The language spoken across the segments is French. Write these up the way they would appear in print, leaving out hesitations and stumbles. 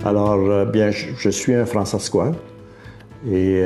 Alors, bien, je suis un Francescois et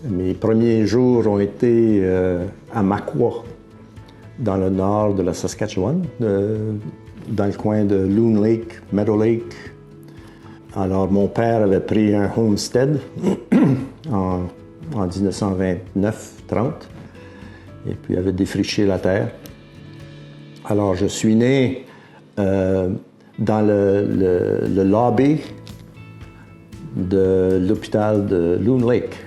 mes premiers jours ont été à Makwa, dans le nord de la Saskatchewan, dans le coin de Loon Lake, Meadow Lake. Alors, mon père avait pris un homestead en 1929-30 et puis avait défriché la terre. Alors, je suis né dans le lobby de l'hôpital de Loon Lake.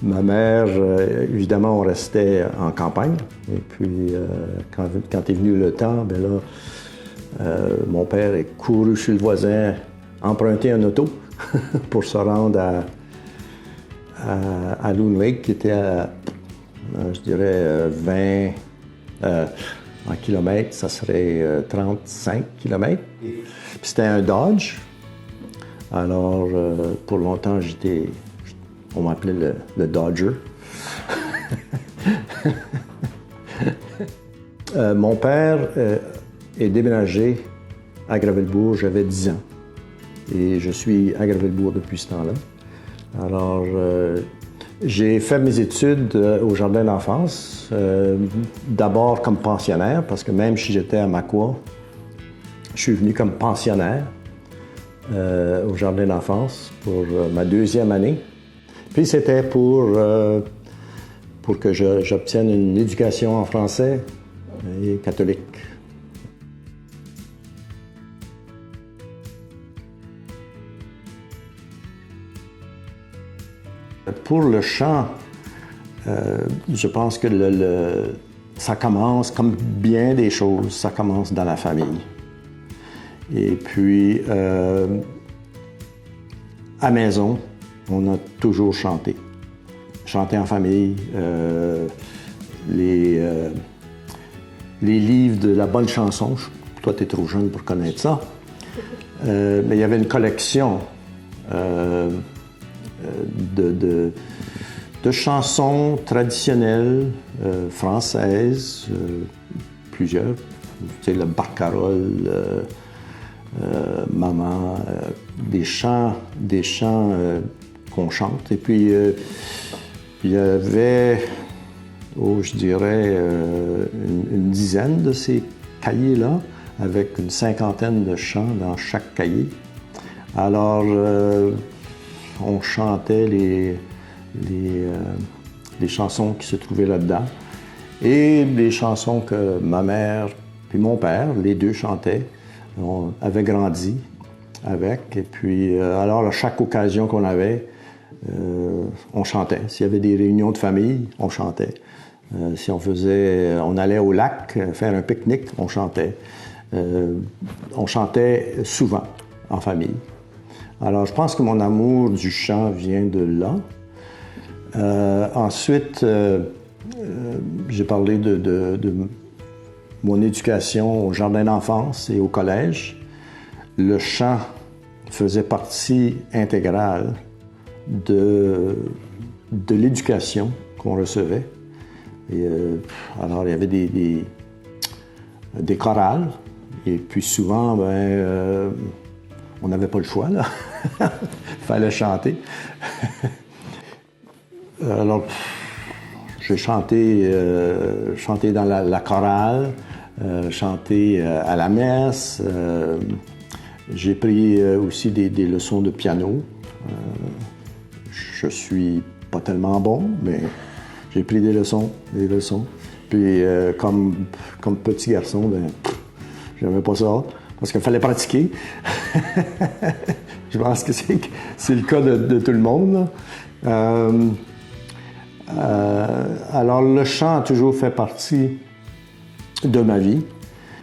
Ma mère, évidemment, on restait en campagne. Et puis, quand est venu le temps, bien là, mon père est couru chez le voisin, emprunter un auto pour se rendre à Loon Lake, qui était à, je dirais, 20 en kilomètres, ça serait 35 kilomètres. C'était un Dodge. Alors, pour longtemps, on m'appelait le Dodger. Mon père est déménagé à Gravelbourg, j'avais 10 ans. Et je suis à Gravelbourg depuis ce temps-là. Alors, j'ai fait mes études au jardin d'enfance, d'abord comme pensionnaire, parce que même si j'étais à Makwa, je suis venu comme pensionnaire au jardin d'enfance pour ma deuxième année. Puis c'était pour que j'obtienne une éducation en français et catholique. Pour le chant, je pense que ça commence, comme bien des choses, ça commence dans la famille. Et puis, à maison, on a toujours chanté. Chanté en famille, les livres de la bonne chanson. Toi, tu es trop jeune pour connaître ça. Mais il y avait une collection de chansons traditionnelles françaises, plusieurs. Tu sais, le barcarolle, maman, des chants qu'on chante. Et puis, il y avait, je dirais, une dizaine de ces cahiers-là, avec une cinquantaine de chants dans chaque cahier. Alors, on chantait les chansons qui se trouvaient là-dedans et les chansons que ma mère puis mon père, les deux chantaient. On avait grandi avec. Et puis, alors, à chaque occasion qu'on avait, on chantait. S'il y avait des réunions de famille, on chantait. Si on allait au lac faire un pique-nique, on chantait. On chantait souvent en famille. Alors, je pense que mon amour du chant vient de là. Ensuite, j'ai parlé de mon éducation au jardin d'enfance et au collège. Le chant faisait partie intégrale de l'éducation qu'on recevait. Et, alors, il y avait des chorales. Et puis souvent, on n'avait pas le choix, là. Il fallait chanter. Alors, j'ai chanté dans la chorale, chanté à la messe. J'ai pris aussi des leçons de piano. Je suis pas tellement bon, mais j'ai pris des leçons. Puis, comme petit garçon, j'aimais pas ça, parce qu'il fallait pratiquer. Je pense que c'est le cas de tout le monde. Alors, le chant a toujours fait partie de ma vie.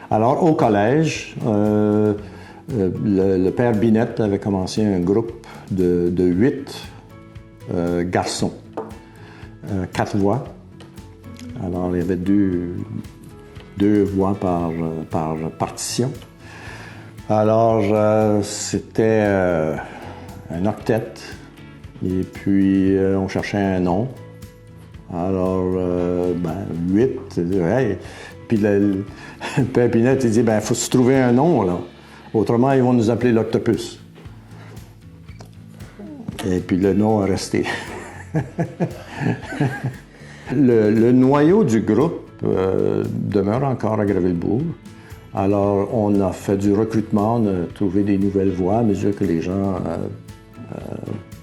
Alors, au collège, le père Binette avait commencé un groupe de 8 garçons, 4 voix. Alors, il y avait deux voix par partition. Alors, c'était un octet. Et puis, on cherchait un nom. Alors, 8, hey. Puis le Père Pinette, il dit, ben, il faut se trouver un nom, là. Autrement, ils vont nous appeler l'Octopus. Et puis le nom est resté. Le noyau du groupe demeure encore à Gravelbourg. Alors, on a fait du recrutement, on a trouvé des nouvelles voies à mesure que les gens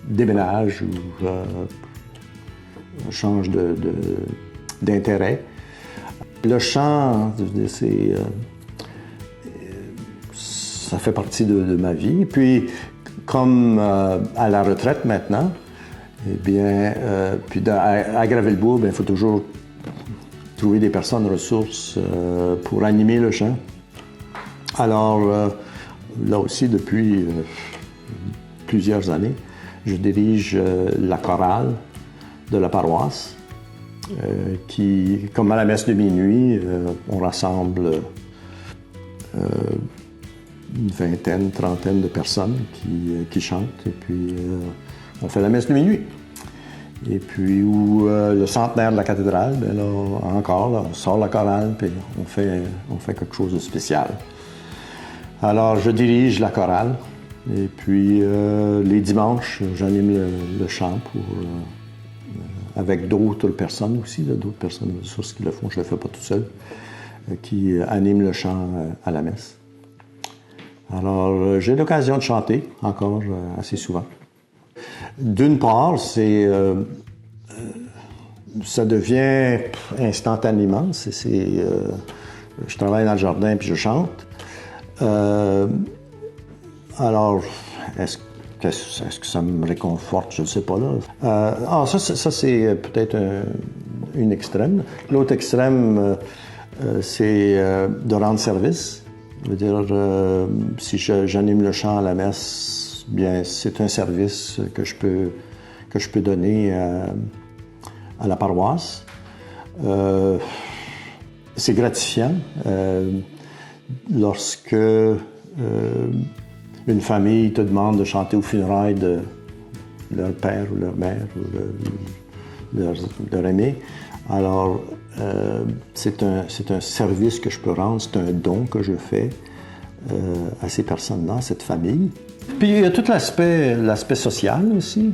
déménagent ou changent d'intérêt. Le chant, ça fait partie de ma vie. Puis, comme à la retraite maintenant, eh bien, à Gravelbourg, il faut toujours trouver des personnes ressources pour animer le chant. Alors, là aussi, depuis plusieurs années, je dirige la chorale de la paroisse, qui, comme à la messe de minuit, on rassemble une vingtaine, trentaine de personnes qui chantent, et puis on fait la messe de minuit. Et puis, le centenaire de la cathédrale, bien là, encore, là, on sort la chorale, puis on fait quelque chose de spécial. Alors, je dirige la chorale, et puis les dimanches, j'anime le chant avec d'autres personnes aussi, d'autres personnes ressources qui le font, je ne le fais pas tout seul, qui animent le chant à la messe. Alors, j'ai l'occasion de chanter encore assez souvent. D'une part, ça devient instantanément. Je travaille dans le jardin puis je chante. Alors, est-ce que ça me réconforte? Je ne sais pas là. Ça c'est peut-être une extrême. L'autre extrême, c'est de rendre service. Je veux dire, si j'anime le chant à la messe, bien, c'est un service que je peux donner à la paroisse. C'est gratifiant lorsque une famille te demande de chanter aux funérailles de leur père ou leur mère ou leur aimé. Alors, c'est un service que je peux rendre, c'est un don que je fais à ces personnes-là, à cette famille. Puis il y a tout l'aspect social aussi.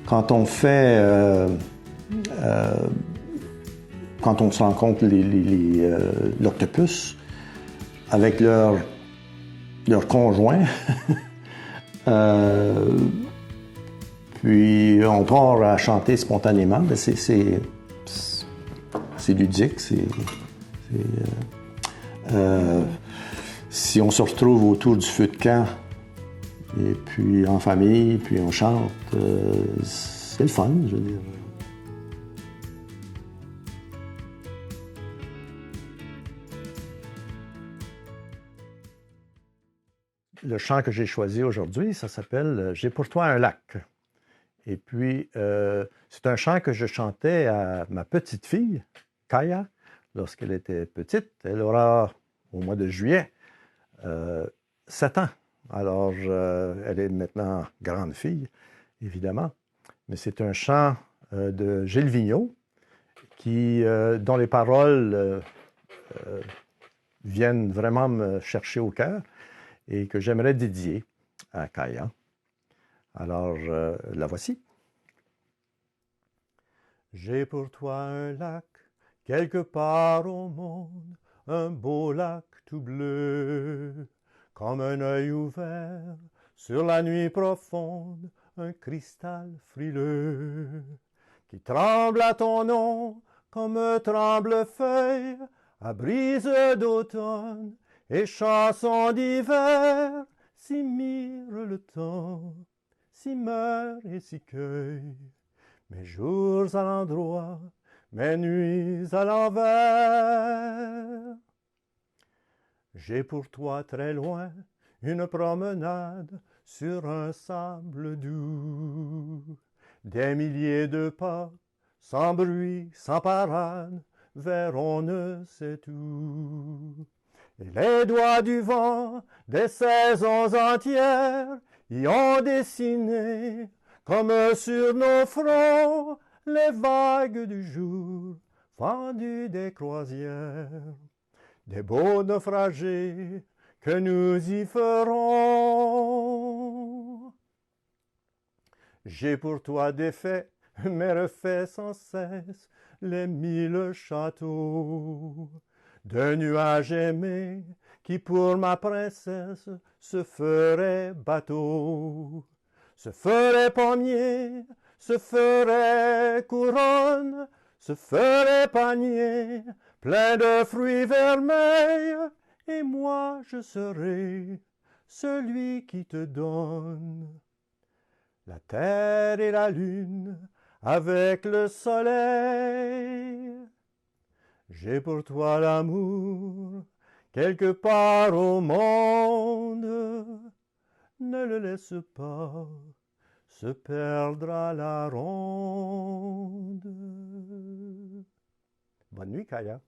Quand on se rencontre l'Octopus avec leur conjoint, puis on part à chanter spontanément, mais c'est ludique, si on se retrouve autour du feu de camp, et puis en famille, puis on chante, c'est le fun, je veux dire. Le chant que j'ai choisi aujourd'hui, ça s'appelle « J'ai pour toi un lac ». Et puis, c'est un chant que je chantais à ma petite fille, Kaya, lorsqu'elle était petite. Elle aura, au mois de juillet, 7 ans. Alors, elle est maintenant grande fille, évidemment. Mais c'est un chant de Gilles Vigneault, dont les paroles viennent vraiment me chercher au cœur et que j'aimerais dédier à Kaya. Alors, la voici. J'ai pour toi un lac, quelque part au monde, un beau lac tout bleu, comme un œil ouvert sur la nuit profonde, un cristal frileux, qui tremble à ton nom comme tremble feuille, à brise d'automne et chanson d'hiver, si mire le temps, si meurt et si cueille, mes jours à l'endroit, mes nuits à l'envers. J'ai pour toi très loin une promenade sur un sable doux, des milliers de pas, sans bruit, sans parade, vers on ne sait où. Et les doigts du vent des saisons entières y ont dessiné, comme sur nos fronts, les vagues du jour vendu des croisières, des beaux naufragés que nous y ferons. J'ai pour toi défait, mais refait sans cesse les 1000 châteaux d'un nuage aimé qui pour ma princesse se ferait bateau, se ferait pommier, se ferait couronne, se ferait panier plein de fruits vermeils, et moi je serai celui qui te donne la terre et la lune avec le soleil. J'ai pour toi l'amour quelque part au monde. Ne le laisse pas se perdre à la ronde. Bonne nuit, Kaya.